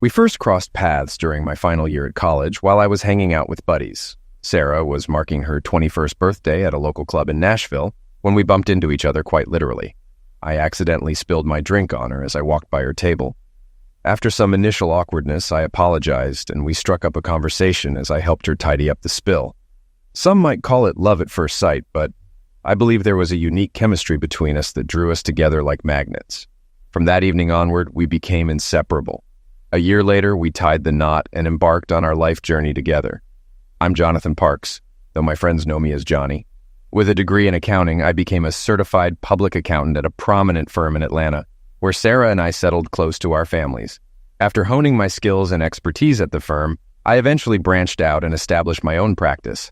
We first crossed paths during my final year at college while I was hanging out with buddies. Sarah was marking her 21st birthday at a local club in Nashville when we bumped into each other quite literally. I accidentally spilled my drink on her as I walked by her table. After some initial awkwardness, I apologized and we struck up a conversation as I helped her tidy up the spill. Some might call it love at first sight, but I believe there was a unique chemistry between us that drew us together like magnets. From that evening onward, we became inseparable. A year later, we tied the knot and embarked on our life journey together. I'm Jonathan Parks, though my friends know me as Johnny. With a degree in accounting, I became a certified public accountant at a prominent firm in Atlanta, where Sarah and I settled close to our families. After honing my skills and expertise at the firm, I eventually branched out and established my own practice.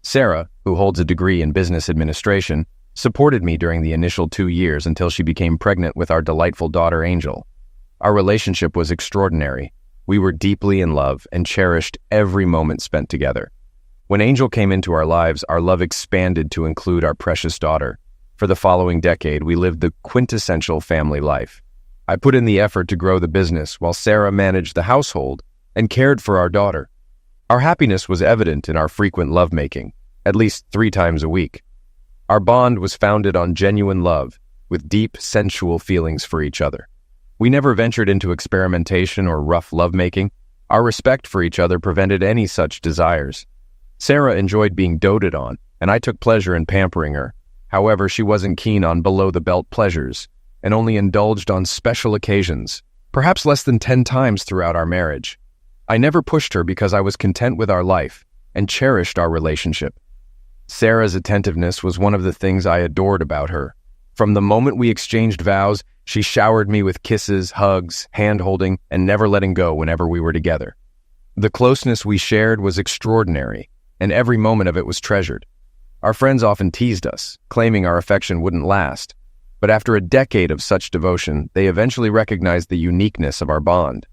Sarah, who holds a degree in business administration, supported me during the initial 2 years until she became pregnant with our delightful daughter, Angel. Our relationship was extraordinary. We were deeply in love and cherished every moment spent together. When Angel came into our lives, our love expanded to include our precious daughter. For the following decade, we lived the quintessential family life. I put in the effort to grow the business while Sarah managed the household and cared for our daughter. Our happiness was evident in our frequent lovemaking, at least 3 times a week. Our bond was founded on genuine love, with deep, sensual feelings for each other. We never ventured into experimentation or rough lovemaking. Our respect for each other prevented any such desires. Sarah enjoyed being doted on, and I took pleasure in pampering her. However, she wasn't keen on below-the-belt pleasures, and only indulged on special occasions, perhaps less than 10 times throughout our marriage. I never pushed her because I was content with our life and cherished our relationship. Sarah's attentiveness was one of the things I adored about her. From the moment we exchanged vows, she showered me with kisses, hugs, hand-holding, and never letting go whenever we were together. The closeness we shared was extraordinary, and every moment of it was treasured. Our friends often teased us, claiming our affection wouldn't last, but after a decade of such devotion, they eventually recognized the uniqueness of our bond.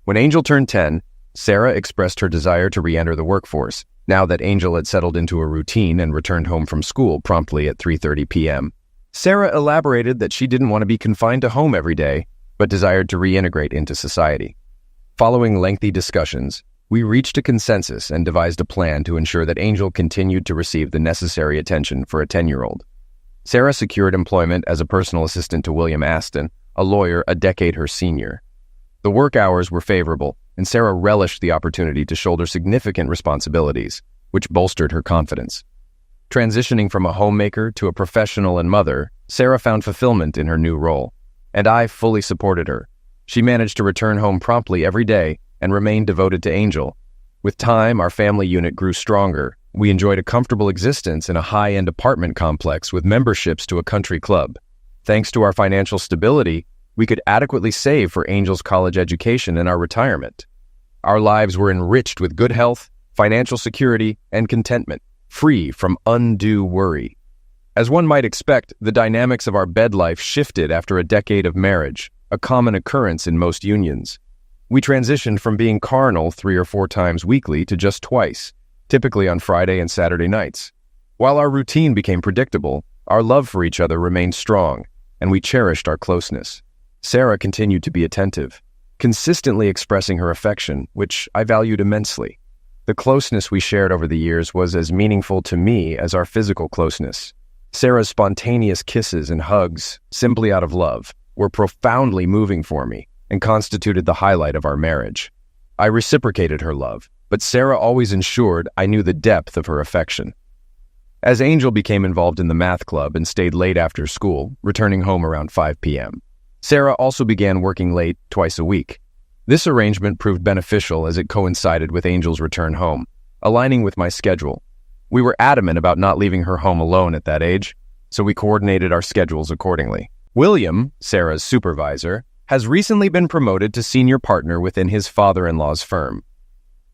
When Angel turned 10, Sarah expressed her desire to re-enter the workforce, now that Angel had settled into a routine and returned home from school promptly at 3:30 p.m. Sarah elaborated that she didn't want to be confined to home every day, but desired to reintegrate into society. Following lengthy discussions, we reached a consensus and devised a plan to ensure that Angel continued to receive the necessary attention for a 10-year-old. Sarah secured employment as a personal assistant to William Aston, a lawyer a decade her senior. The work hours were favorable, and Sarah relished the opportunity to shoulder significant responsibilities, which bolstered her confidence. Transitioning from a homemaker to a professional and mother, Sarah found fulfillment in her new role, and I fully supported her. She managed to return home promptly every day and remained devoted to Angel. With time, our family unit grew stronger. We enjoyed a comfortable existence in a high-end apartment complex with memberships to a country club. Thanks to our financial stability, we could adequately save for Angel's college education and our retirement. Our lives were enriched with good health, financial security, and contentment, free from undue worry. As one might expect, the dynamics of our bed life shifted after a decade of marriage, a common occurrence in most unions. We transitioned from being carnal 3 or 4 times weekly to just twice, typically on Friday and Saturday nights. While our routine became predictable, our love for each other remained strong, and we cherished our closeness. Sarah continued to be attentive, consistently expressing her affection, which I valued immensely. The closeness we shared over the years was as meaningful to me as our physical closeness. Sarah's spontaneous kisses and hugs, simply out of love, were profoundly moving for me and constituted the highlight of our marriage. I reciprocated her love, but Sarah always ensured I knew the depth of her affection. As Angel became involved in the math club and stayed late after school, returning home around 5 p.m., Sarah also began working late twice a week. This arrangement proved beneficial as it coincided with Angel's return home, aligning with my schedule. We were adamant about not leaving her home alone at that age, so we coordinated our schedules accordingly. William, Sarah's supervisor, has recently been promoted to senior partner within his father-in-law's firm.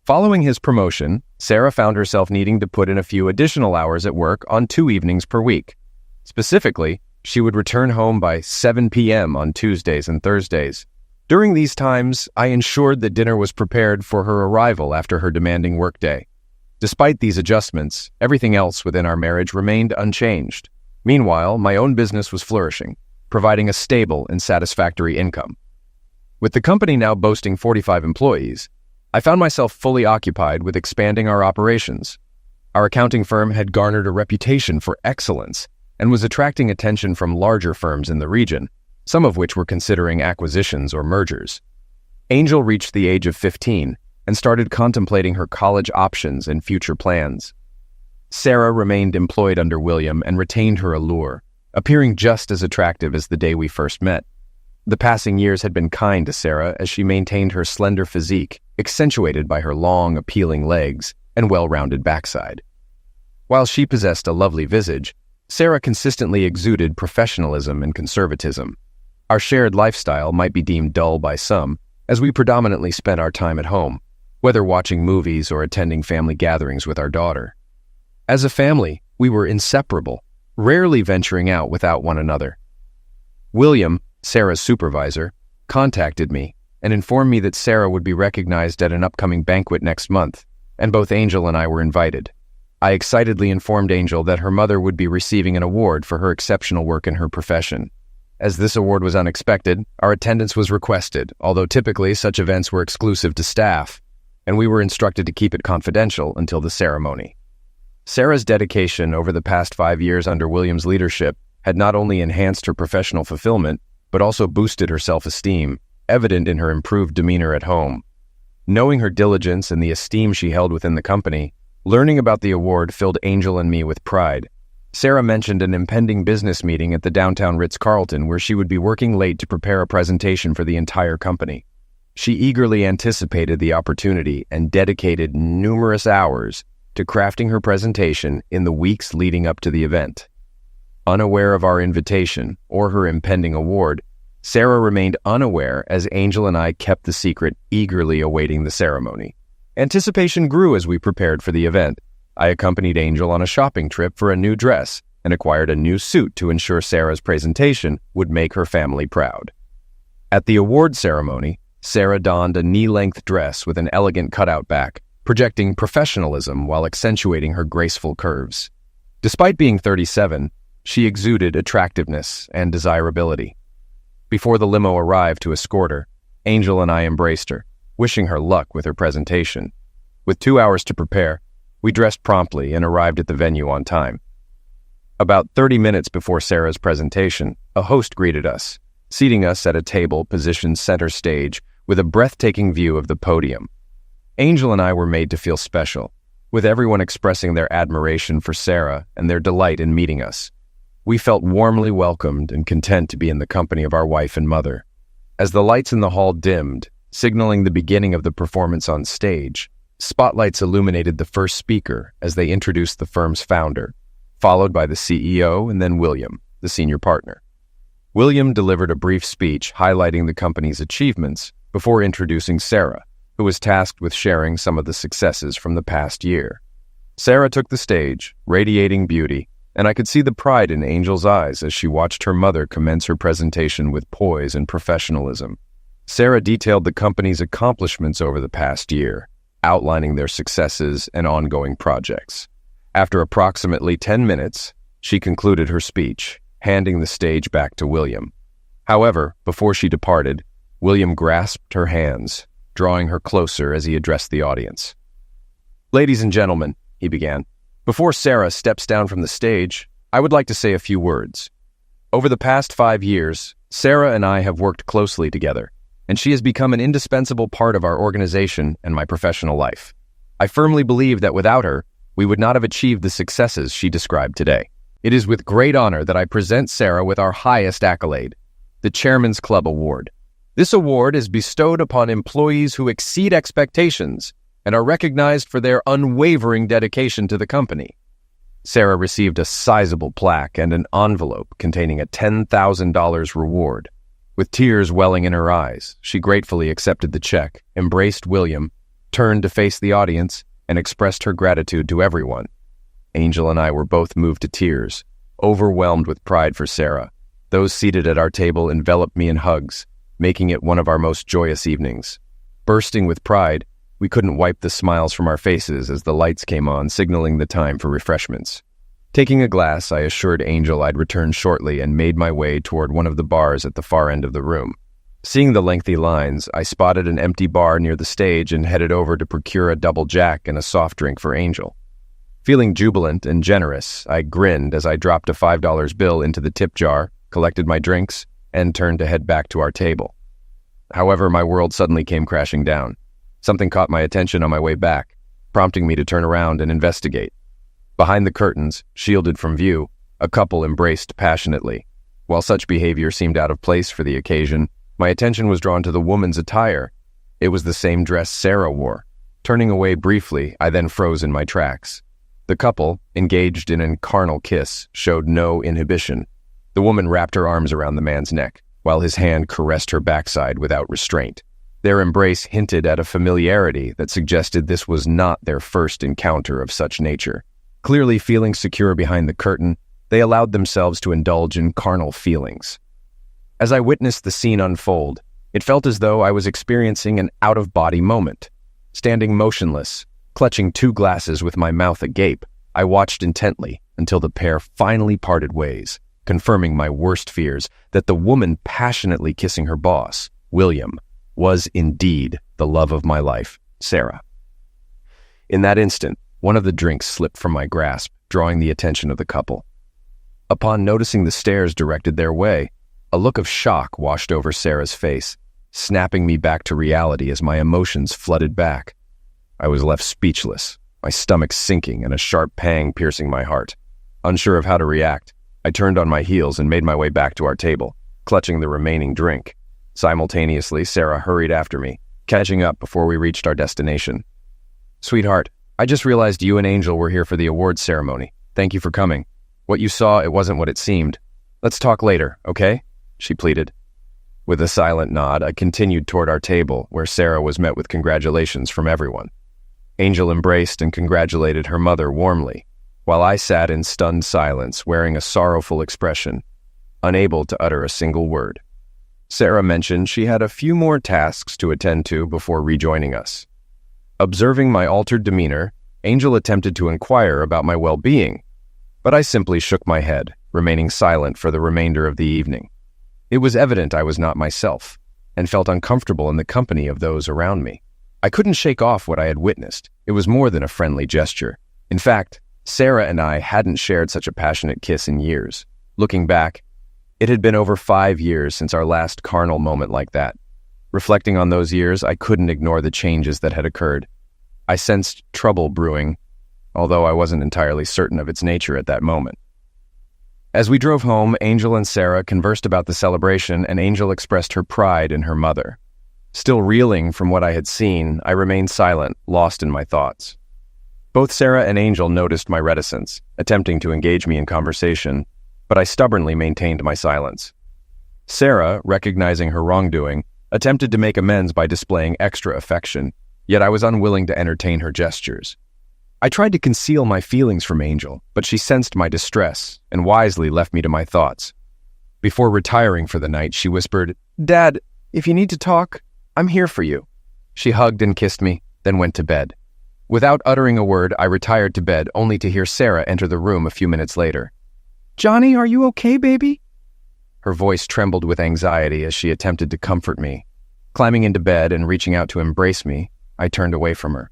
Following his promotion, Sarah found herself needing to put in a few additional hours at work on 2 evenings per week. Specifically, she would return home by 7 p.m. on Tuesdays and Thursdays. During these times, I ensured that dinner was prepared for her arrival after her demanding workday. Despite these adjustments, everything else within our marriage remained unchanged. Meanwhile, my own business was flourishing, providing a stable and satisfactory income. With the company now boasting 45 employees, I found myself fully occupied with expanding our operations. Our accounting firm had garnered a reputation for excellence and was attracting attention from larger firms in the region, some of which were considering acquisitions or mergers. Angel reached the age of 15 and started contemplating her college options and future plans. Sarah remained employed under William and retained her allure, appearing just as attractive as the day we first met. The passing years had been kind to Sarah as she maintained her slender physique, accentuated by her long, appealing legs and well-rounded backside. While she possessed a lovely visage, Sarah consistently exuded professionalism and conservatism. Our shared lifestyle might be deemed dull by some, as we predominantly spent our time at home, whether watching movies or attending family gatherings with our daughter. As a family, we were inseparable, rarely venturing out without one another. William, Sarah's supervisor, contacted me and informed me that Sarah would be recognized at an upcoming banquet next month, and both Angel and I were invited. I excitedly informed Angel that her mother would be receiving an award for her exceptional work in her profession. As this award was unexpected, our attendance was requested, although typically such events were exclusive to staff, and we were instructed to keep it confidential until the ceremony. Sarah's dedication over the past 5 years under William's leadership had not only enhanced her professional fulfillment, but also boosted her self-esteem, evident in her improved demeanor at home. Knowing her diligence and the esteem she held within the company, learning about the award filled Angel and me with pride. Sarah mentioned an impending business meeting at the downtown Ritz-Carlton where she would be working late to prepare a presentation for the entire company. She eagerly anticipated the opportunity and dedicated numerous hours to crafting her presentation in the weeks leading up to the event. Unaware of our invitation or her impending award, Sarah remained unaware as Angel and I kept the secret, eagerly awaiting the ceremony. Anticipation grew as we prepared for the event. I accompanied Angel on a shopping trip for a new dress and acquired a new suit to ensure Sarah's presentation would make her family proud. At the award ceremony, Sarah donned a knee-length dress with an elegant cutout back, projecting professionalism while accentuating her graceful curves. Despite being 37, she exuded attractiveness and desirability. Before the limo arrived to escort her, Angel and I embraced her, wishing her luck with her presentation. With 2 hours to prepare, we dressed promptly and arrived at the venue on time. About 30 minutes before Sarah's presentation, a host greeted us, seating us at a table positioned center stage with a breathtaking view of the podium. Angel and I were made to feel special, with everyone expressing their admiration for Sarah and their delight in meeting us. We felt warmly welcomed and content to be in the company of our wife and mother. As the lights in the hall dimmed, signaling the beginning of the performance on stage, spotlights illuminated the first speaker as they introduced the firm's founder, followed by the CEO and then William, the senior partner. William delivered a brief speech highlighting the company's achievements before introducing Sarah, who was tasked with sharing some of the successes from the past year. Sarah took the stage, radiating beauty, and I could see the pride in Angel's eyes as she watched her mother commence her presentation with poise and professionalism. Sarah detailed the company's accomplishments over the past year, outlining their successes and ongoing projects. After approximately 10 minutes, she concluded her speech, handing the stage back to William. However, before she departed, William grasped her hands, drawing her closer as he addressed the audience. "Ladies and gentlemen," he began, "before Sarah steps down from the stage, I would like to say a few words. Over the past 5 years, Sarah and I have worked closely together, and she has become an indispensable part of our organization and my professional life. I firmly believe that without her, we would not have achieved the successes she described today. It is with great honor that I present Sarah with our highest accolade, the Chairman's Club Award. This award is bestowed upon employees who exceed expectations and are recognized for their unwavering dedication to the company." Sarah received a sizable plaque and an envelope containing a $10,000 reward. With tears welling in her eyes, she gratefully accepted the check, embraced William, turned to face the audience, and expressed her gratitude to everyone. Angel and I were both moved to tears, overwhelmed with pride for Sarah. Those seated at our table enveloped me in hugs, making it one of our most joyous evenings. Bursting with pride, we couldn't wipe the smiles from our faces as the lights came on, signaling the time for refreshments. Taking a glass, I assured Angel I'd return shortly and made my way toward one of the bars at the far end of the room. Seeing the lengthy lines, I spotted an empty bar near the stage and headed over to procure a double jack and a soft drink for Angel. Feeling jubilant and generous, I grinned as I dropped a $5 bill into the tip jar, collected my drinks, and turned to head back to our table. However, my world suddenly came crashing down. Something caught my attention on my way back, prompting me to turn around and investigate. Behind the curtains, shielded from view, a couple embraced passionately. While such behavior seemed out of place for the occasion, my attention was drawn to the woman's attire. It was the same dress Sarah wore. Turning away briefly, I then froze in my tracks. The couple, engaged in a carnal kiss, showed no inhibition. The woman wrapped her arms around the man's neck, while his hand caressed her backside without restraint. Their embrace hinted at a familiarity that suggested this was not their first encounter of such nature. Clearly feeling secure behind the curtain, they allowed themselves to indulge in carnal feelings. As I witnessed the scene unfold, it felt as though I was experiencing an out-of-body moment. Standing motionless, clutching 2 glasses with my mouth agape, I watched intently until the pair finally parted ways, confirming my worst fears that the woman passionately kissing her boss, William, was indeed the love of my life, Sarah. In that instant, one of the drinks slipped from my grasp, drawing the attention of the couple. Upon noticing the stares directed their way, a look of shock washed over Sarah's face, snapping me back to reality as my emotions flooded back. I was left speechless, my stomach sinking and a sharp pang piercing my heart. Unsure of how to react, I turned on my heels and made my way back to our table, clutching the remaining drink. Simultaneously, Sarah hurried after me, catching up before we reached our destination. "Sweetheart, I just realized you and Angel were here for the awards ceremony. Thank you for coming. What you saw, it wasn't what it seemed. Let's talk later, okay?" she pleaded. With a silent nod, I continued toward our table, where Sarah was met with congratulations from everyone. Angel embraced and congratulated her mother warmly, while I sat in stunned silence, wearing a sorrowful expression, unable to utter a single word. Sarah mentioned she had a few more tasks to attend to before rejoining us. Observing my altered demeanor, Angel attempted to inquire about my well-being, but I simply shook my head, remaining silent for the remainder of the evening. It was evident I was not myself, and felt uncomfortable in the company of those around me. I couldn't shake off what I had witnessed. It was more than a friendly gesture. In fact, Sarah and I hadn't shared such a passionate kiss in years. Looking back, it had been over 5 years since our last carnal moment like that. Reflecting on those years, I couldn't ignore the changes that had occurred. I sensed trouble brewing, although I wasn't entirely certain of its nature at that moment. As we drove home, Angel and Sarah conversed about the celebration, and Angel expressed her pride in her mother. Still reeling from what I had seen, I remained silent, lost in my thoughts. Both Sarah and Angel noticed my reticence, attempting to engage me in conversation, but I stubbornly maintained my silence. Sarah, recognizing her wrongdoing, attempted to make amends by displaying extra affection, yet I was unwilling to entertain her gestures. I tried to conceal my feelings from Angel, but she sensed my distress and wisely left me to my thoughts. Before retiring for the night, she whispered, "Dad, if you need to talk, I'm here for you." She hugged and kissed me, then went to bed. Without uttering a word, I retired to bed, only to hear Sarah enter the room a few minutes later. "Johnny, are you okay, baby?" Her voice trembled with anxiety as she attempted to comfort me. Climbing into bed and reaching out to embrace me, I turned away from her.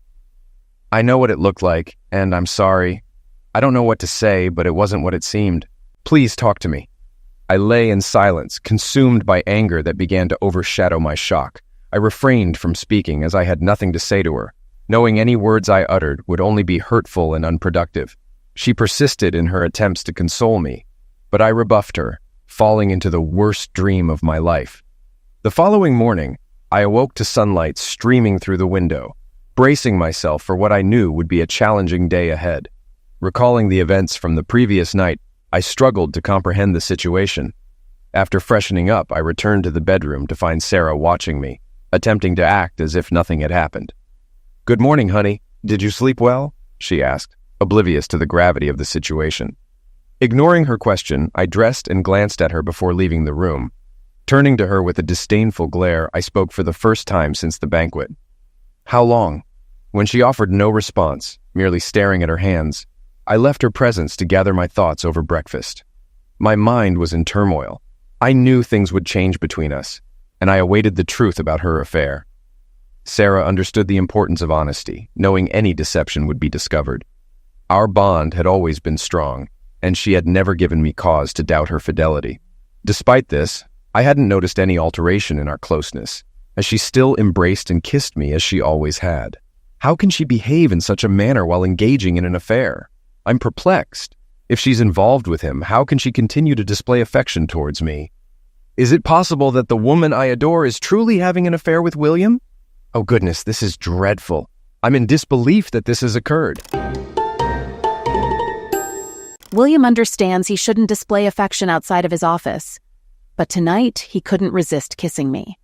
"I know what it looked like, and I'm sorry. I don't know what to say, but it wasn't what it seemed. Please talk to me." I lay in silence, consumed by anger that began to overshadow my shock. I refrained from speaking as I had nothing to say to her, knowing any words I uttered would only be hurtful and unproductive. She persisted in her attempts to console me, but I rebuffed her, falling into the worst dream of my life. The following morning, I awoke to sunlight streaming through the window, bracing myself for what I knew would be a challenging day ahead. Recalling the events from the previous night, I struggled to comprehend the situation. After freshening up, I returned to the bedroom to find Sarah watching me, attempting to act as if nothing had happened. "Good morning, honey. Did you sleep well?" she asked, oblivious to the gravity of the situation. Ignoring her question, I dressed and glanced at her before leaving the room. Turning to her with a disdainful glare, I spoke for the first time since the banquet. "How long?" When she offered no response, merely staring at her hands, I left her presence to gather my thoughts over breakfast. My mind was in turmoil. I knew things would change between us. and I awaited the truth about her affair. Sarah understood the importance of honesty, knowing any deception would be discovered. Our bond had always been strong, and she had never given me cause to doubt her fidelity. Despite this, I hadn't noticed any alteration in our closeness, as she still embraced and kissed me as she always had. How can she behave in such a manner while engaging in an affair? I'm perplexed. If she's involved with him, how can she continue to display affection towards me? Is it possible that the woman I adore is truly having an affair with William? Oh goodness, this is dreadful. I'm in disbelief that this has occurred. William understands he shouldn't display affection outside of his office, but tonight he couldn't resist kissing me.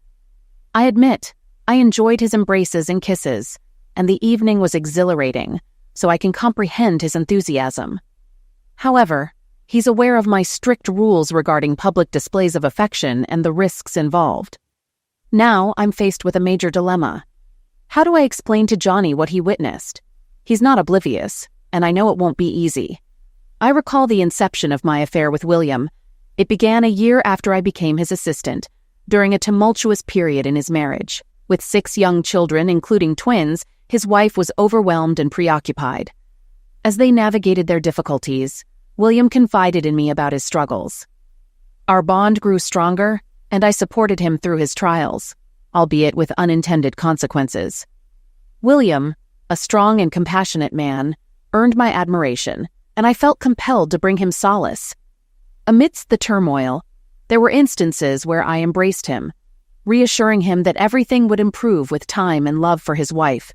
I admit, I enjoyed his embraces and kisses, and the evening was exhilarating, so I can comprehend his enthusiasm. However, he's aware of my strict rules regarding public displays of affection and the risks involved. Now I'm faced with a major dilemma. How do I explain to Johnny what he witnessed? He's not oblivious, and I know it won't be easy. I recall the inception of my affair with William. It began a year after I became his assistant, during a tumultuous period in his marriage. With 6 young children, including twins, his wife was overwhelmed and preoccupied. As they navigated their difficulties, William confided in me about his struggles. Our bond grew stronger, and I supported him through his trials, albeit with unintended consequences. William, a strong and compassionate man, earned my admiration, and I felt compelled to bring him solace. Amidst the turmoil, there were instances where I embraced him, reassuring him that everything would improve with time and love for his wife.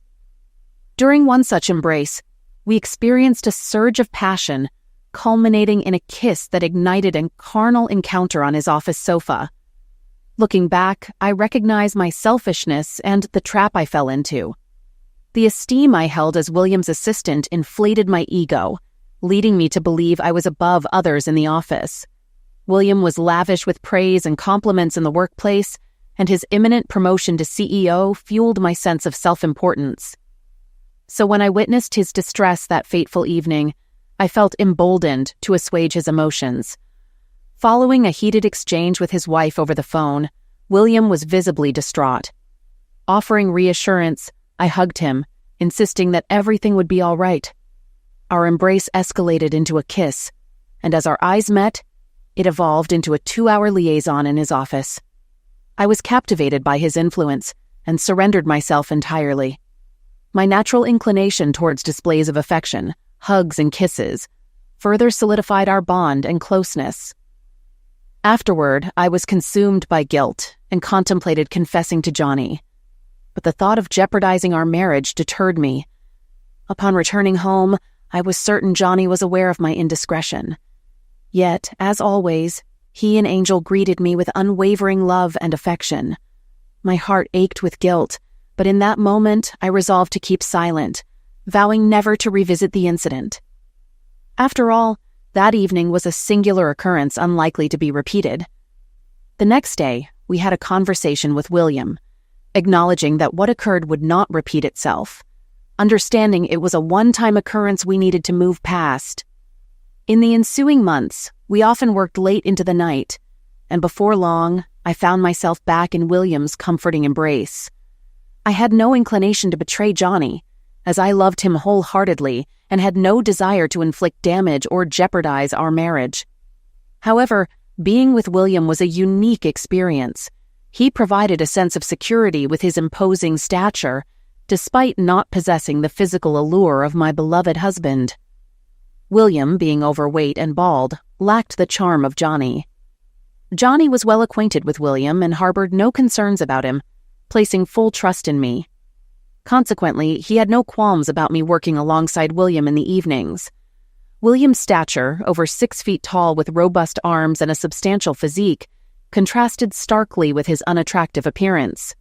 During one such embrace, we experienced a surge of passion, culminating in a kiss that ignited a carnal encounter on his office sofa. Looking back, I recognize my selfishness and the trap I fell into. The esteem I held as William's assistant inflated my ego, leading me to believe I was above others in the office. William was lavish with praise and compliments in the workplace, and his imminent promotion to CEO fueled my sense of self-importance. So when I witnessed his distress that fateful evening, I felt emboldened to assuage his emotions. Following a heated exchange with his wife over the phone, William was visibly distraught. Offering reassurance, I hugged him, insisting that everything would be all right. Our embrace escalated into a kiss, and as our eyes met, it evolved into a 2-hour liaison in his office. I was captivated by his influence and surrendered myself entirely. My natural inclination towards displays of affection, hugs and kisses, further solidified our bond and closeness. Afterward, I was consumed by guilt and contemplated confessing to Johnny, but the thought of jeopardizing our marriage deterred me. Upon returning home, I was certain Johnny was aware of my indiscretion. Yet, as always, he and Angel greeted me with unwavering love and affection. My heart ached with guilt, but in that moment I resolved to keep silent, vowing never to revisit the incident. After all, that evening was a singular occurrence unlikely to be repeated. The next day, we had a conversation with William, acknowledging that what occurred would not repeat itself, understanding it was a one-time occurrence we needed to move past. In the ensuing months, we often worked late into the night, and before long, I found myself back in William's comforting embrace. I had no inclination to betray Johnny, as I loved him wholeheartedly and had no desire to inflict damage or jeopardize our marriage. However, being with William was a unique experience. He provided a sense of security with his imposing stature, despite not possessing the physical allure of my beloved husband. William, being overweight and bald, lacked the charm of Johnny. Johnny was well acquainted with William and harbored no concerns about him, placing full trust in me. Consequently, he had no qualms about me working alongside William in the evenings. William's stature, over 6 feet tall with robust arms and a substantial physique, contrasted starkly with his unattractive appearance.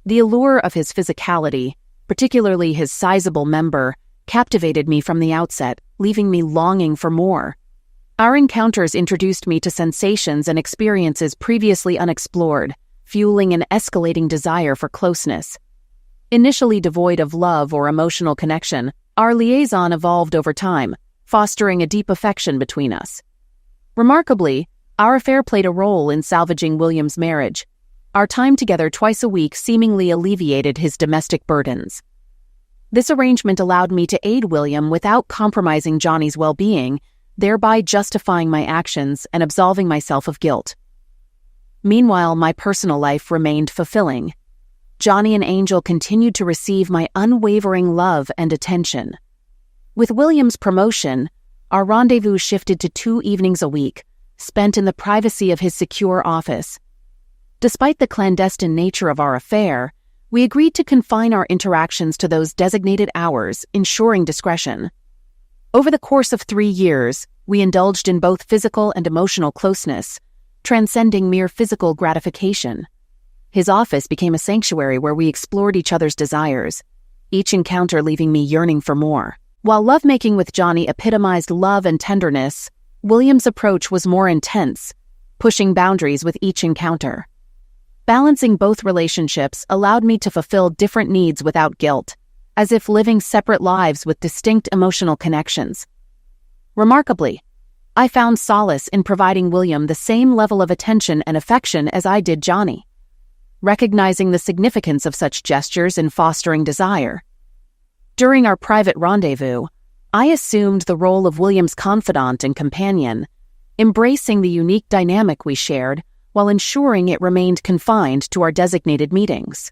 The allure of his physicality, particularly his sizable member, captivated me from the outset, leaving me longing for more. Our encounters introduced me to sensations and experiences previously unexplored, fueling an escalating desire for closeness. Initially devoid of love or emotional connection, our liaison evolved over time, fostering a deep affection between us. Remarkably, our affair played a role in salvaging William's marriage. Our time together twice a week seemingly alleviated his domestic burdens. This arrangement allowed me to aid William without compromising Johnny's well-being, thereby justifying my actions and absolving myself of guilt. Meanwhile, my personal life remained fulfilling. Johnny and Angel continued to receive my unwavering love and attention. With William's promotion, our rendezvous shifted to 2 evenings a week, spent in the privacy of his secure office. Despite the clandestine nature of our affair, we agreed to confine our interactions to those designated hours, ensuring discretion. Over the course of 3 years, we indulged in both physical and emotional closeness, transcending mere physical gratification. His office became a sanctuary where we explored each other's desires, each encounter leaving me yearning for more. While lovemaking with Johnny epitomized love and tenderness, William's approach was more intense, pushing boundaries with each encounter. Balancing both relationships allowed me to fulfill different needs without guilt, as if living separate lives with distinct emotional connections. Remarkably, I found solace in providing William the same level of attention and affection as I did Johnny, recognizing the significance of such gestures in fostering desire. During our private rendezvous, I assumed the role of William's confidant and companion, embracing the unique dynamic we shared while ensuring it remained confined to our designated meetings.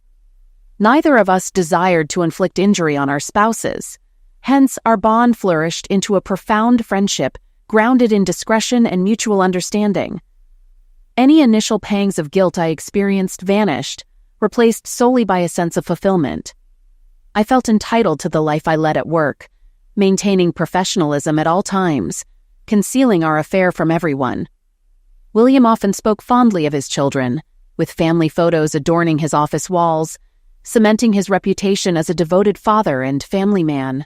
Neither of us desired to inflict injury on our spouses, hence our bond flourished into a profound friendship grounded in discretion and mutual understanding. Any initial pangs of guilt I experienced vanished, replaced solely by a sense of fulfillment. I felt entitled to the life I led at work, maintaining professionalism at all times, concealing our affair from everyone. William often spoke fondly of his children, with family photos adorning his office walls, cementing his reputation as a devoted father and family man.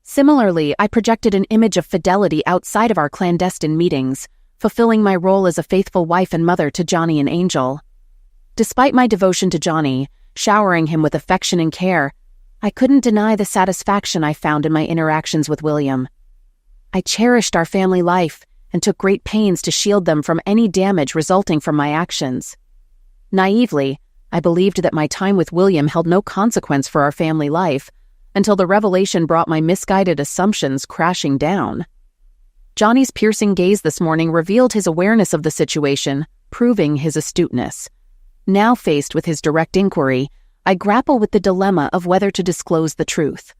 Similarly, I projected an image of fidelity outside of our clandestine meetings, fulfilling my role as a faithful wife and mother to Johnny and Angel. Despite my devotion to Johnny, showering him with affection and care, I couldn't deny the satisfaction I found in my interactions with William. I cherished our family life and took great pains to shield them from any damage resulting from my actions. Naively, I believed that my time with William held no consequence for our family life, until the revelation brought my misguided assumptions crashing down. Johnny's piercing gaze this morning revealed his awareness of the situation, proving his astuteness. Now faced with his direct inquiry, I grapple with the dilemma of whether to disclose the truth.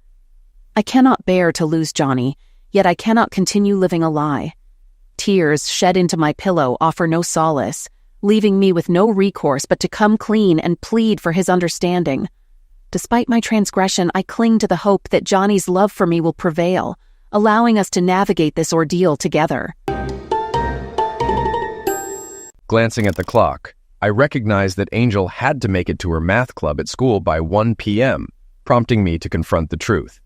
I cannot bear to lose Johnny, yet I cannot continue living a lie. Tears shed into my pillow offer no solace, leaving me with no recourse but to come clean and plead for his understanding. Despite my transgression, I cling to the hope that Johnny's love for me will prevail, allowing us to navigate this ordeal together. Glancing at the clock, I recognized that Angel had to make it to her math club at school by 1 p.m., prompting me to confront the truth.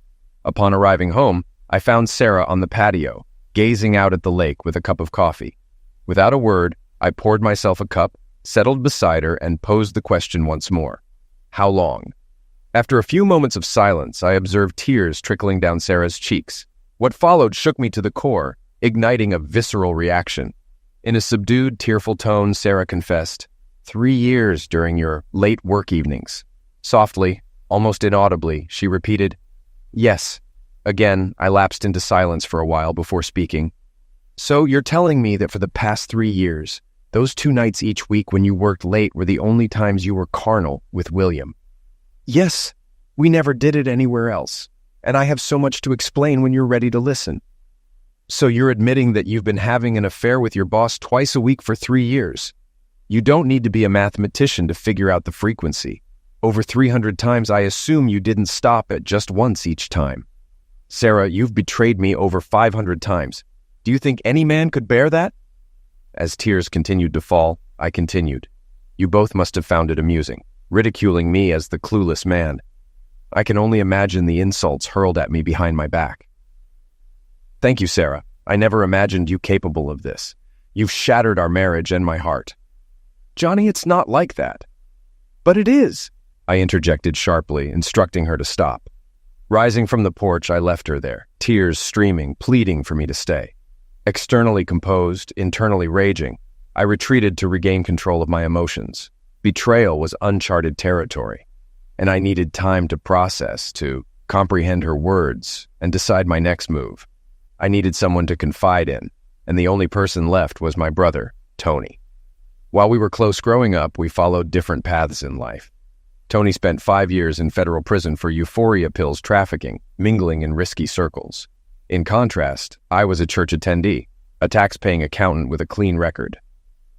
Upon arriving home, I found Sarah on the patio, gazing out at the lake with a cup of coffee. Without a word, I poured myself a cup, settled beside her, and posed the question once more. How long? After a few moments of silence, I observed tears trickling down Sarah's cheeks. What followed shook me to the core, igniting a visceral reaction. In a subdued, tearful tone, Sarah confessed, 3 years during your late work evenings. Softly, almost inaudibly, she repeated, yes. Again, I lapsed into silence for a while before speaking. So you're telling me that for the past 3 years, those 2 nights each week when you worked late were the only times you were carnal with William? Yes, we never did it anywhere else, and I have so much to explain when you're ready to listen. So you're admitting that you've been having an affair with your boss twice a week for 3 years. You don't need to be a mathematician to figure out the frequency. Over 300 times, I assume you didn't stop at just once each time. Sarah, you've betrayed me over 500 times. Do you think any man could bear that? As tears continued to fall, I continued. You both must have found it amusing, ridiculing me as the clueless man. I can only imagine the insults hurled at me behind my back. Thank you, Sarah. I never imagined you capable of this. You've shattered our marriage and my heart. Johnny, it's not like that. But it is, I interjected sharply, instructing her to stop. Rising from the porch, I left her there, tears streaming, pleading for me to stay. Externally composed, internally raging, I retreated to regain control of my emotions. Betrayal was uncharted territory, and I needed time to process, to comprehend her words, and decide my next move. I needed someone to confide in, and the only person left was my brother, Tony. While we were close growing up, we followed different paths in life. Tony spent 5 years in federal prison for euphoria pills trafficking, mingling in risky circles. In contrast, I was a church attendee, a tax-paying accountant with a clean record.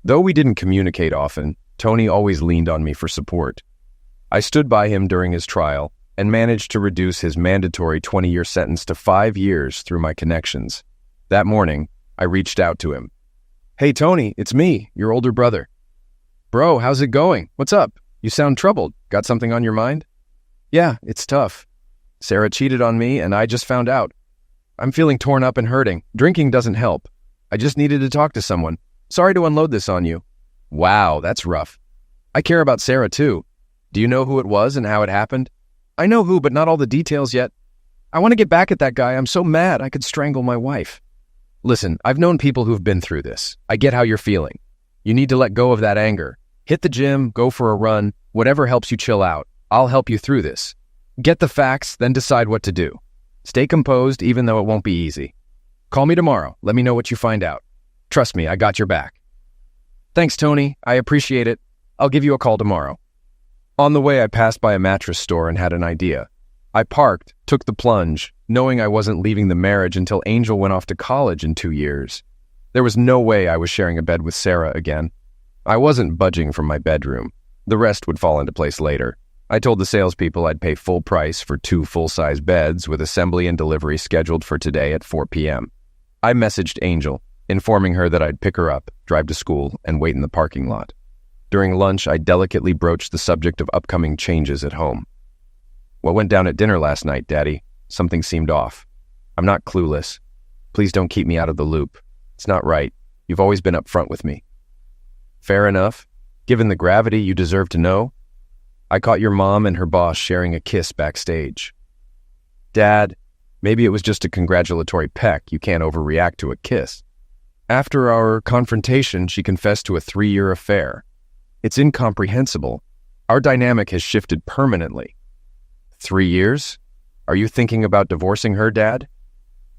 Though we didn't communicate often, Tony always leaned on me for support. I stood by him during his trial and managed to reduce his mandatory 20-year sentence to 5 years through my connections. That morning, I reached out to him. "Hey, Tony, it's me, your older brother." "Bro, how's it going? What's up? You sound troubled. Got something on your mind?" "Yeah, it's tough. Sarah cheated on me and I just found out. I'm feeling torn up and hurting. Drinking doesn't help. I just needed to talk to someone. Sorry to unload this on you." "Wow, that's rough. I care about Sarah too. Do you know who it was and how it happened?" "I know who, but not all the details yet. I want to get back at that guy. I'm so mad I could strangle my wife." "Listen, I've known people who've been through this. I get how you're feeling. You need to let go of that anger. Hit the gym, go for a run, whatever helps you chill out. I'll help you through this. Get the facts, then decide what to do. Stay composed even though it won't be easy. Call me tomorrow. Let me know what you find out. Trust me, I got your back." "Thanks, Tony. I appreciate it. I'll give you a call tomorrow." On the way, I passed by a mattress store and had an idea. I parked, took the plunge, knowing I wasn't leaving the marriage until Angel went off to college in 2 years. There was no way I was sharing a bed with Sarah again. I wasn't budging from my bedroom. The rest would fall into place later. I told the salespeople I'd pay full price for 2 full-size beds with assembly and delivery scheduled for today at 4 p.m. I messaged Angel, informing her that I'd pick her up, drive to school, and wait in the parking lot. During lunch, I delicately broached the subject of upcoming changes at home. "What went down at dinner last night, Daddy? Something seemed off. I'm not clueless. Please don't keep me out of the loop. It's not right. You've always been upfront with me." "Fair enough. Given the gravity, you deserve to know. I caught your mom and her boss sharing a kiss backstage." "Dad, maybe it was just a congratulatory peck. You can't overreact to a kiss." "After our confrontation, she confessed to a 3-year affair. It's incomprehensible. Our dynamic has shifted permanently." 3 years? Are you thinking about divorcing her, Dad?"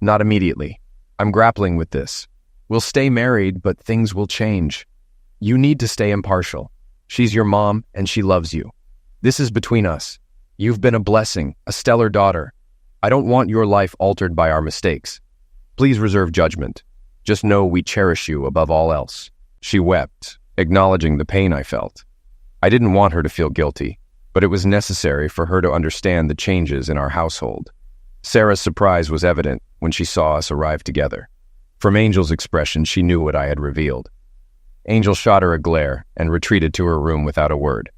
"Not immediately. I'm grappling with this. We'll stay married, but things will change. You need to stay impartial. She's your mom, and she loves you. This is between us. You've been a blessing, a stellar daughter. I don't want your life altered by our mistakes. Please reserve judgment. Just know we cherish you above all else." She wept, acknowledging the pain I felt. I didn't want her to feel guilty, but it was necessary for her to understand the changes in our household. Sarah's surprise was evident when she saw us arrive together. From Angel's expression, she knew what I had revealed. Angel shot her a glare and retreated to her room without a word.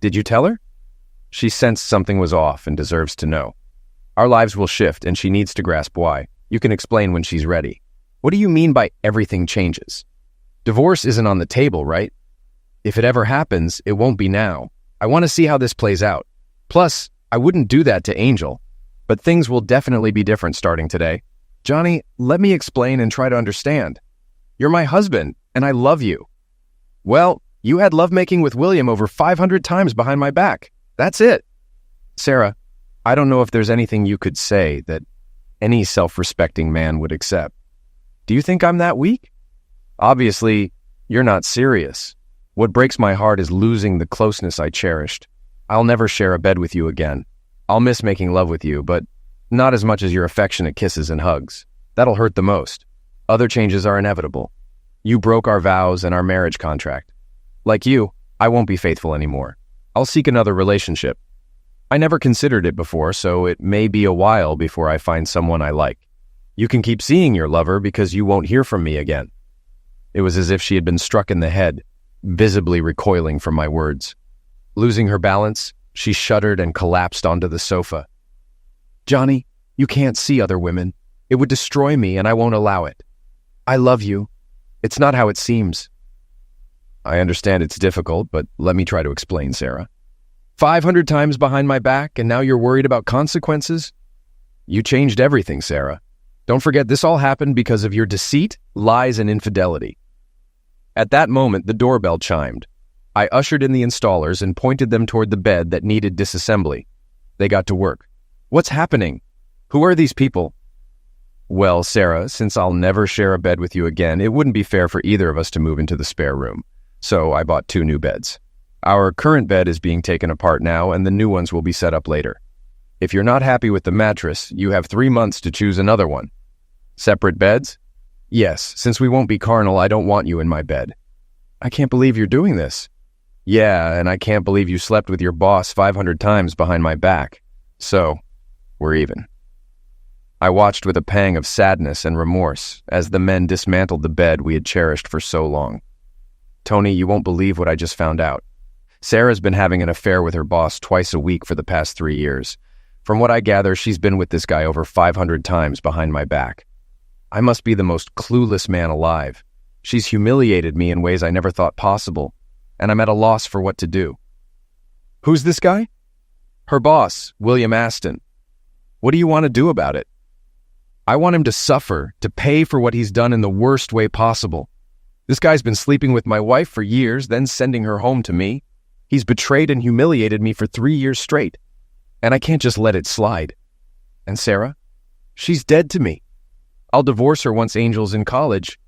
"Did you tell her?" "She sensed something was off and deserves to know. Our lives will shift and she needs to grasp why. You can explain when she's ready." "What do you mean by everything changes? Divorce isn't on the table, right? If it ever happens, it won't be now. I want to see how this plays out. Plus, I wouldn't do that to Angel. But things will definitely be different starting today. Johnny, let me explain and try to understand. You're my husband, and I love you." "Well, you had lovemaking with William over 500 times behind my back. That's it." "Sarah, I don't know if there's anything you could say that any self-respecting man would accept. Do you think I'm that weak? Obviously, you're not serious. What breaks my heart is losing the closeness I cherished. I'll never share a bed with you again. I'll miss making love with you, but not as much as your affectionate kisses and hugs. That'll hurt the most. Other changes are inevitable. You broke our vows and our marriage contract. Like you, I won't be faithful anymore. I'll seek another relationship. I never considered it before, so it may be a while before I find someone I like. You can keep seeing your lover because you won't hear from me again." It was as if she had been struck in the head, visibly recoiling from my words. Losing her balance, she shuddered and collapsed onto the sofa. "Johnny, you can't see other women. It would destroy me and I won't allow it. I love you. It's not how it seems." "I understand it's difficult, but let me try to explain, Sarah. 500 times behind my back and now you're worried about consequences? You changed everything, Sarah. Don't forget this all happened because of your deceit, lies, and infidelity." At that moment, the doorbell chimed. I ushered in the installers and pointed them toward the bed that needed disassembly. They got to work. What's happening? Who are these people? Well, Sarah, since I'll never share a bed with you again, it wouldn't be fair for either of us to move into the spare room. So I bought 2 new beds. Our current bed is being taken apart now, and the new ones will be set up later. If you're not happy with the mattress, you have 3 months to choose another one. Separate beds? Yes, since we won't be carnal, I don't want you in my bed. I can't believe you're doing this. Yeah, and I can't believe you slept with your boss 500 times behind my back. So, we're even. I watched with a pang of sadness and remorse as the men dismantled the bed we had cherished for so long. Tony, you won't believe what I just found out. Sarah's been having an affair with her boss twice a week for the past 3 years. From what I gather, she's been with this guy over 500 times behind my back. I must be the most clueless man alive. She's humiliated me in ways I never thought possible, and I'm at a loss for what to do. Who's this guy? Her boss, William Aston. What do you want to do about it? I want him to suffer, to pay for what he's done in the worst way possible. This guy's been sleeping with my wife for years, then sending her home to me. He's betrayed and humiliated me for 3 years straight, and I can't just let it slide. And Sarah? She's dead to me. I'll divorce her once Angel's in college,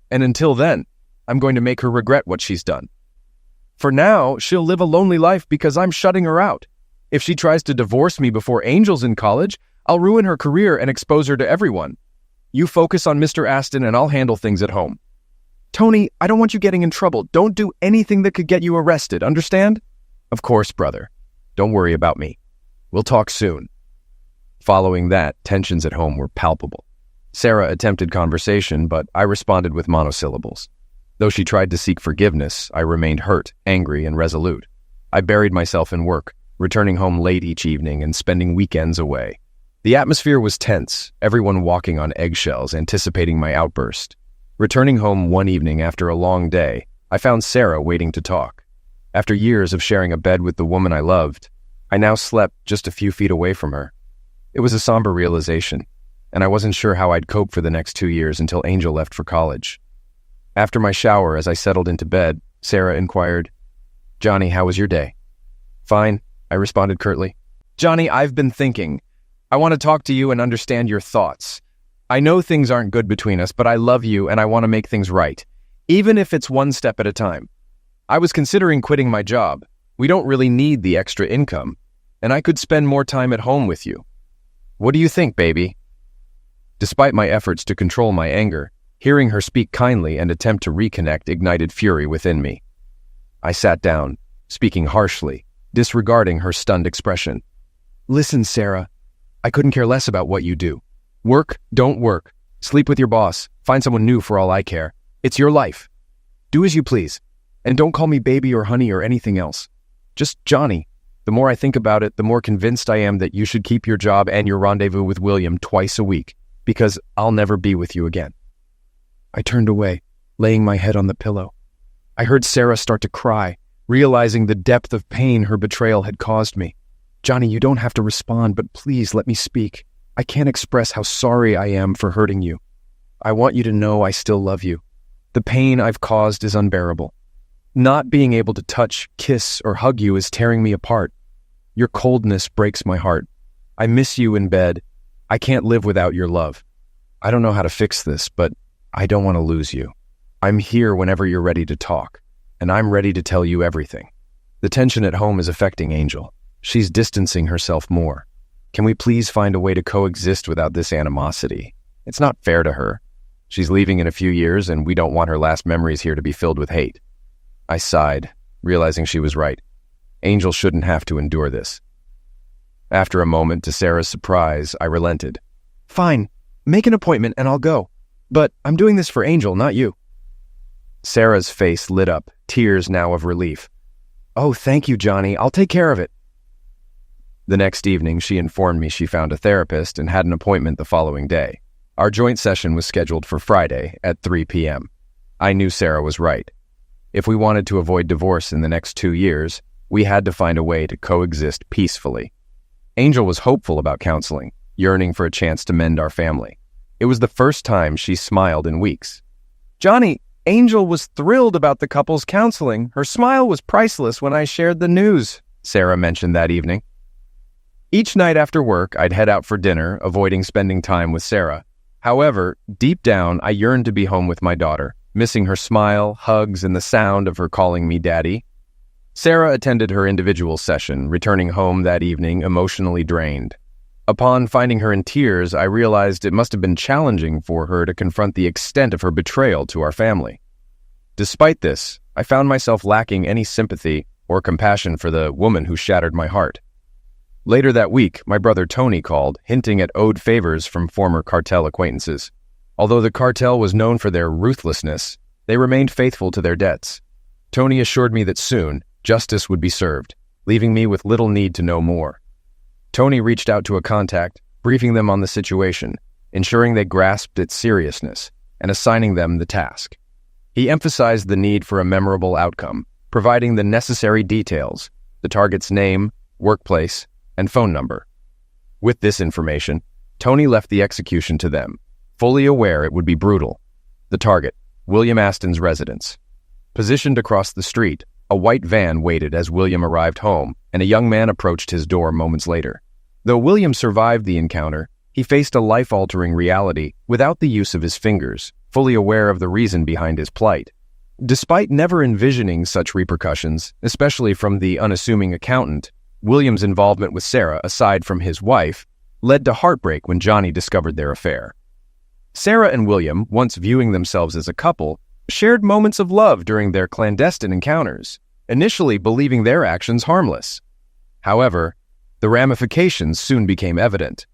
and until then, I'm going to make her regret what she's done. For now, she'll live a lonely life because I'm shutting her out. If she tries to divorce me before Angel's in college, I'll ruin her career and expose her to everyone. You focus on Mr. Aston and I'll handle things at home. Tony, I don't want you getting in trouble. Don't do anything that could get you arrested, understand? Of course, brother. Don't worry about me. We'll talk soon. Following that, tensions at home were palpable. Sarah attempted conversation, but I responded with monosyllables. Though she tried to seek forgiveness, I remained hurt, angry, and resolute. I buried myself in work, returning home late each evening and spending weekends away. The atmosphere was tense, everyone walking on eggshells, anticipating my outburst. Returning home one evening after a long day, I found Sarah waiting to talk. After years of sharing a bed with the woman I loved, I now slept just a few feet away from her. It was a somber realization, and I wasn't sure how I'd cope for the next 2 years until Angel left for college. After my shower, as I settled into bed, Sarah inquired, "Johnny, how was your day?" "Fine," I responded curtly. "Johnny, I've been thinking. I want to talk to you and understand your thoughts. I know things aren't good between us, but I love you and I want to make things right, even if it's one step at a time. I was considering quitting my job. We don't really need the extra income, and I could spend more time at home with you. What do you think, baby?" Despite my efforts to control my anger, hearing her speak kindly and attempt to reconnect ignited fury within me. I sat down, speaking harshly, disregarding her stunned expression. "Listen, Sarah, I couldn't care less about what you do. Work, don't work. Sleep with your boss. Find someone new for all I care. It's your life. Do as you please. And don't call me baby or honey or anything else. Just Johnny. The more I think about it, the more convinced I am that you should keep your job and your rendezvous with William twice a week, because I'll never be with you again." I turned away, laying my head on the pillow. I heard Sarah start to cry, realizing the depth of pain her betrayal had caused me. "Johnny, you don't have to respond, but please let me speak. I can't express how sorry I am for hurting you. I want you to know I still love you. The pain I've caused is unbearable. Not being able to touch, kiss, or hug you is tearing me apart. Your coldness breaks my heart. I miss you in bed. I can't live without your love. I don't know how to fix this, but I don't want to lose you. I'm here whenever you're ready to talk, and I'm ready to tell you everything. The tension at home is affecting Angel. She's distancing herself more. Can we please find a way to coexist without this animosity? It's not fair to her. She's leaving in a few years, and we don't want her last memories here to be filled with hate." I sighed, realizing she was right. Angel shouldn't have to endure this. After a moment, to Sarah's surprise, I relented. "Fine, make an appointment and I'll go. But I'm doing this for Angel, not you." Sarah's face lit up, tears now of relief. "Oh, thank you, Johnny. I'll take care of it." The next evening, she informed me she found a therapist and had an appointment the following day. Our joint session was scheduled for Friday at 3 p.m. I knew Sarah was right. If we wanted to avoid divorce in the next 2 years, we had to find a way to coexist peacefully. Angel was hopeful about counseling, yearning for a chance to mend our family. It was the first time she smiled in weeks. "Johnny, Angel was thrilled about the couple's counseling. Her smile was priceless when I shared the news, Sarah mentioned that evening. Each night after work, I'd head out for dinner, avoiding spending time with Sarah. However, deep down, I yearned to be home with my daughter, missing her smile, hugs, and the sound of her calling me daddy. Sarah attended her individual session, returning home that evening emotionally drained. Upon finding her in tears, I realized it must have been challenging for her to confront the extent of her betrayal to our family. Despite this, I found myself lacking any sympathy or compassion for the woman who shattered my heart. Later that week, my brother Tony called, hinting at owed favors from former cartel acquaintances. Although the cartel was known for their ruthlessness, they remained faithful to their debts. Tony assured me that soon, justice would be served, leaving me with little need to know more. Tony reached out to a contact, briefing them on the situation, ensuring they grasped its seriousness, and assigning them the task. He emphasized the need for a memorable outcome, providing the necessary details, the target's name, workplace, and phone number. With this information, Tony left the execution to them, fully aware it would be brutal. The target, William Aston's residence. Positioned across the street, a white van waited as William arrived home, and a young man approached his door moments later. Though William survived the encounter, he faced a life-altering reality without the use of his fingers, fully aware of the reason behind his plight. Despite never envisioning such repercussions, especially from the unassuming accountant, William's involvement with Sarah, aside from his wife, led to heartbreak when Johnny discovered their affair. Sarah and William, once viewing themselves as a couple, shared moments of love during their clandestine encounters, initially believing their actions harmless. However, the ramifications soon became evident.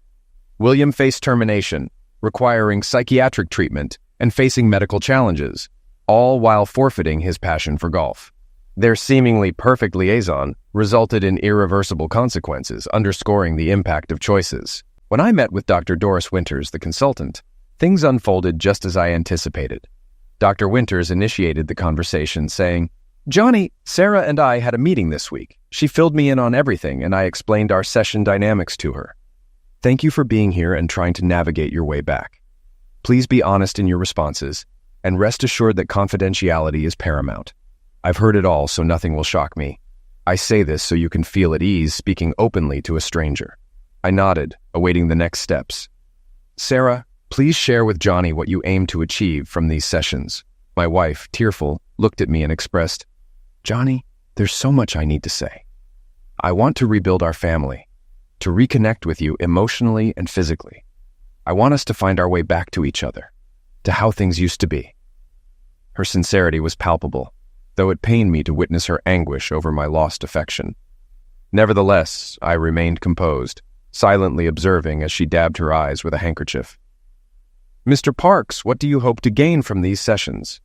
William faced termination, requiring psychiatric treatment and facing medical challenges, all while forfeiting his passion for golf. Their seemingly perfect liaison resulted in irreversible consequences, underscoring the impact of choices. When I met with Dr. Doris Winters, the consultant, things unfolded just as I anticipated. Dr. Winters initiated the conversation, saying, "Johnny, Sarah and I had a meeting this week. She filled me in on everything, and I explained our session dynamics to her. Thank you for being here and trying to navigate your way back. Please be honest in your responses, and rest assured that confidentiality is paramount. I've heard it all, so nothing will shock me. I say this so you can feel at ease speaking openly to a stranger." I nodded, awaiting the next steps. "Sarah, please share with Johnny what you aim to achieve from these sessions." My wife, tearful, looked at me and expressed, "Johnny, there's so much I need to say. I want to rebuild our family, to reconnect with you emotionally and physically. I want us to find our way back to each other, to how things used to be." Her sincerity was palpable, though it pained me to witness her anguish over my lost affection. Nevertheless, I remained composed, silently observing as she dabbed her eyes with a handkerchief. "Mr. Parks, what do you hope to gain from these sessions?"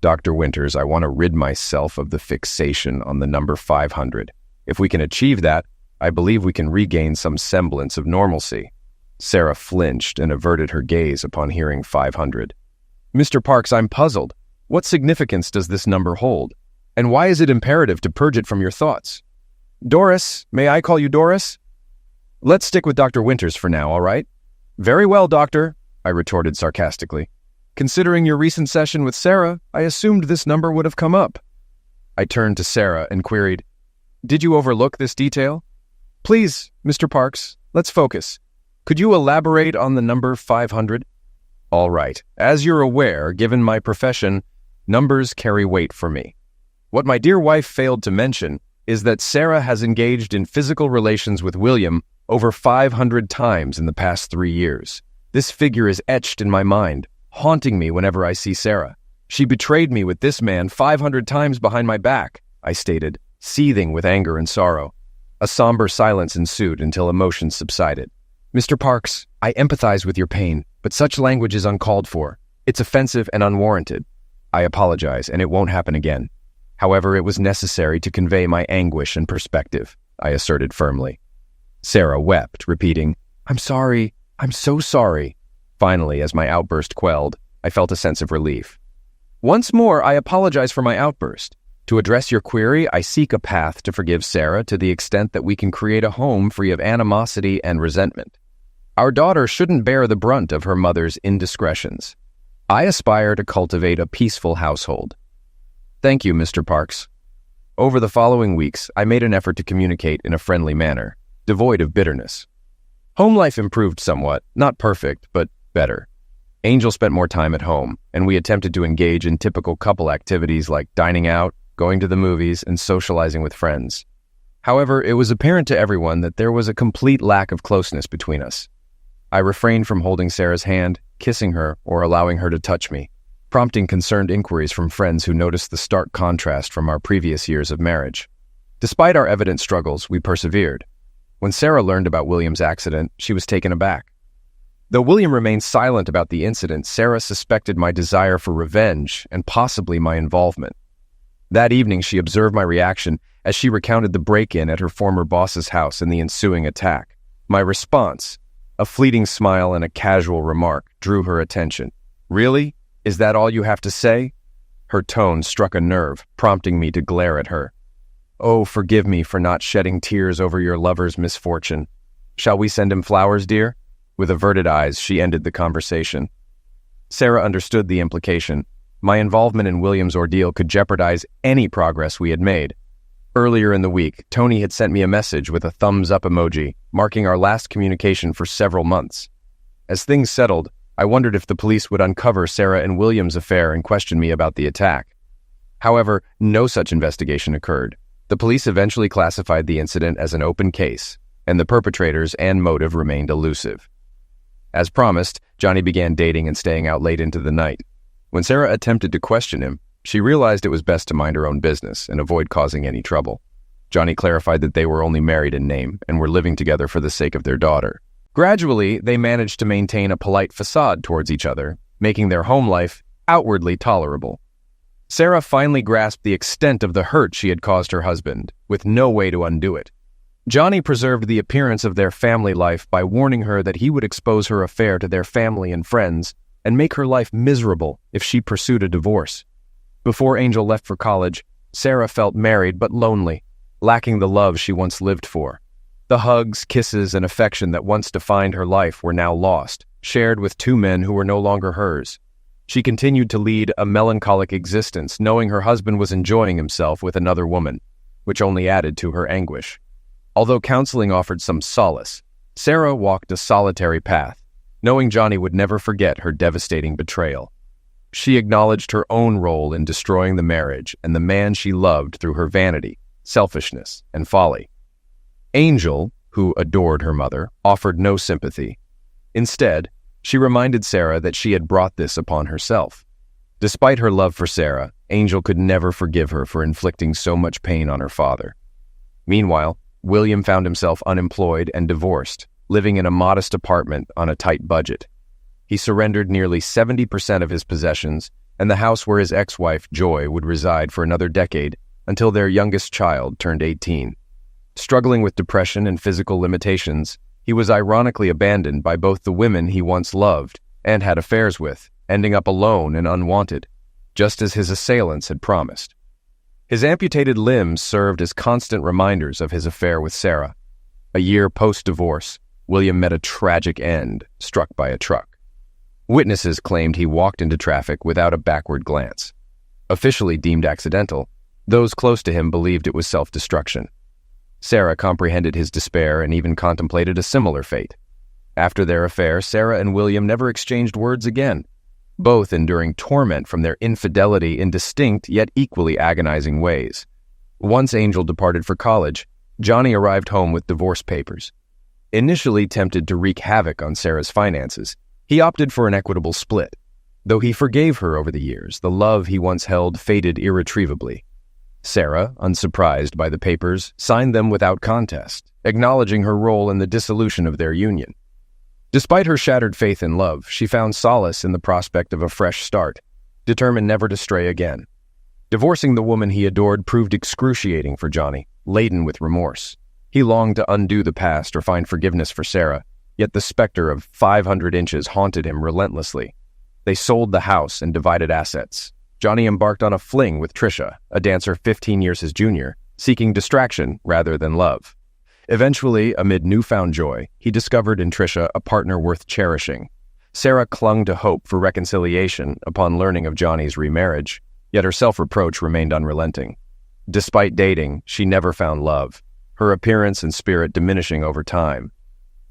"Dr. Winters, I want to rid myself of the fixation on the number 500. If we can achieve that, I believe we can regain some semblance of normalcy." Sarah flinched and averted her gaze upon hearing 500. "Mr. Parks, I'm puzzled. What significance does this number hold? And why is it imperative to purge it from your thoughts?" "Doris, may I call you Doris?" "Let's stick with Dr. Winters for now, all right?" "Very well, doctor," I retorted sarcastically. "Considering your recent session with Sarah, I assumed this number would have come up." I turned to Sarah and queried, "Did you overlook this detail?" "Please, Mr. Parks, let's focus. Could you elaborate on the number 500? "All right. As you're aware, given my profession, numbers carry weight for me. What my dear wife failed to mention is that Sarah has engaged in physical relations with William over 500 times in the past 3 years. This figure is etched in my mind, haunting me whenever I see Sarah. She betrayed me with this man 500 times behind my back," I stated, seething with anger and sorrow. A somber silence ensued until emotions subsided. "Mr. Parks, I empathize with your pain, but such language is uncalled for. It's offensive and unwarranted. I apologize, and it won't happen again. However, it was necessary to convey my anguish and perspective," I asserted firmly. Sarah wept, repeating, "I'm sorry. I'm so sorry." Finally, as my outburst quelled, I felt a sense of relief. "Once more, I apologize for my outburst. To address your query, I seek a path to forgive Sarah to the extent that we can create a home free of animosity and resentment. Our daughter shouldn't bear the brunt of her mother's indiscretions. I aspire to cultivate a peaceful household. Thank you, Mr. Parks. Over the following weeks, I made an effort to communicate in a friendly manner, devoid of bitterness. Home life improved somewhat, not perfect, but better. Angel spent more time at home, and we attempted to engage in typical couple activities like dining out, going to the movies, and socializing with friends. However, it was apparent to everyone that there was a complete lack of closeness between us. I refrained from holding Sarah's hand, kissing her, or allowing her to touch me, prompting concerned inquiries from friends who noticed the stark contrast from our previous years of marriage. Despite our evident struggles, we persevered. When Sarah learned about William's accident, she was taken aback. Though William remained silent about the incident, Sarah suspected my desire for revenge and possibly my involvement. That evening, she observed my reaction as she recounted the break-in at her former boss's house and the ensuing attack. My response, a fleeting smile and a casual remark, drew her attention. "Really? Is that all you have to say?" Her tone struck a nerve, prompting me to glare at her. "Oh, forgive me for not shedding tears over your lover's misfortune. Shall we send him flowers, dear?" With averted eyes, she ended the conversation. Sarah understood the implication. My involvement in William's ordeal could jeopardize any progress we had made. Earlier in the week, Tony had sent me a message with a thumbs-up emoji, marking our last communication for several months. As things settled, I wondered if the police would uncover Sarah and William's affair and question me about the attack. However, no such investigation occurred. The police eventually classified the incident as an open case, and the perpetrators and motive remained elusive. As promised, Johnny began dating and staying out late into the night. When Sarah attempted to question him, she realized it was best to mind her own business and avoid causing any trouble. Johnny clarified that they were only married in name and were living together for the sake of their daughter. Gradually, they managed to maintain a polite facade towards each other, making their home life outwardly tolerable. Sarah finally grasped the extent of the hurt she had caused her husband, with no way to undo it. Johnny preserved the appearance of their family life by warning her that he would expose her affair to their family and friends and make her life miserable if she pursued a divorce. Before Angel left for college, Sarah felt married but lonely, lacking the love she once lived for. The hugs, kisses, and affection that once defined her life were now lost, shared with two men who were no longer hers. She continued to lead a melancholic existence, knowing her husband was enjoying himself with another woman, which only added to her anguish. Although counseling offered some solace, Sarah walked a solitary path, knowing Johnny would never forget her devastating betrayal. She acknowledged her own role in destroying the marriage and the man she loved through her vanity, selfishness, and folly. Angel, who adored her mother, offered no sympathy. Instead, she reminded Sarah that she had brought this upon herself. Despite her love for Sarah, Angel could never forgive her for inflicting so much pain on her father. Meanwhile, William found himself unemployed and divorced, living in a modest apartment on a tight budget. He surrendered nearly 70% of his possessions and the house where his ex-wife, Joy, would reside for another decade until their youngest child turned 18. Struggling with depression and physical limitations, he was ironically abandoned by both the women he once loved and had affairs with, ending up alone and unwanted, just as his assailants had promised. His amputated limbs served as constant reminders of his affair with Sarah. A year post-divorce, William met a tragic end, struck by a truck. Witnesses claimed he walked into traffic without a backward glance. Officially deemed accidental, those close to him believed it was self-destruction. Sarah comprehended his despair and even contemplated a similar fate. After their affair, Sarah and William never exchanged words again, both enduring torment from their infidelity in distinct yet equally agonizing ways. Once Angel departed for college, Johnny arrived home with divorce papers. Initially tempted to wreak havoc on Sarah's finances, he opted for an equitable split. Though he forgave her over the years, the love he once held faded irretrievably. Sarah, unsurprised by the papers, signed them without contest, acknowledging her role in the dissolution of their union. Despite her shattered faith in love, she found solace in the prospect of a fresh start, determined never to stray again. Divorcing the woman he adored proved excruciating for Johnny, laden with remorse. He longed to undo the past or find forgiveness for Sarah, yet the specter of 500 inches haunted him relentlessly. They sold the house and divided assets. Johnny embarked on a fling with Trisha, a dancer 15 years his junior, seeking distraction rather than love. Eventually, amid newfound joy, he discovered in Trisha a partner worth cherishing. Sarah clung to hope for reconciliation upon learning of Johnny's remarriage, yet her self-reproach remained unrelenting. Despite dating, she never found love, her appearance and spirit diminishing over time.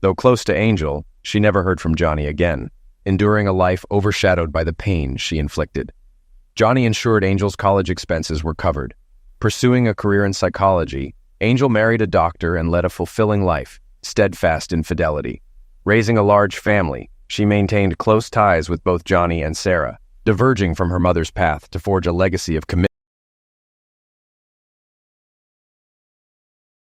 Though close to Angel, she never heard from Johnny again, enduring a life overshadowed by the pain she inflicted. Johnny ensured Angel's college expenses were covered. Pursuing a career in psychology, Angel married a doctor and led a fulfilling life, steadfast in fidelity. Raising a large family, she maintained close ties with both Johnny and Sarah, diverging from her mother's path to forge a legacy of commitment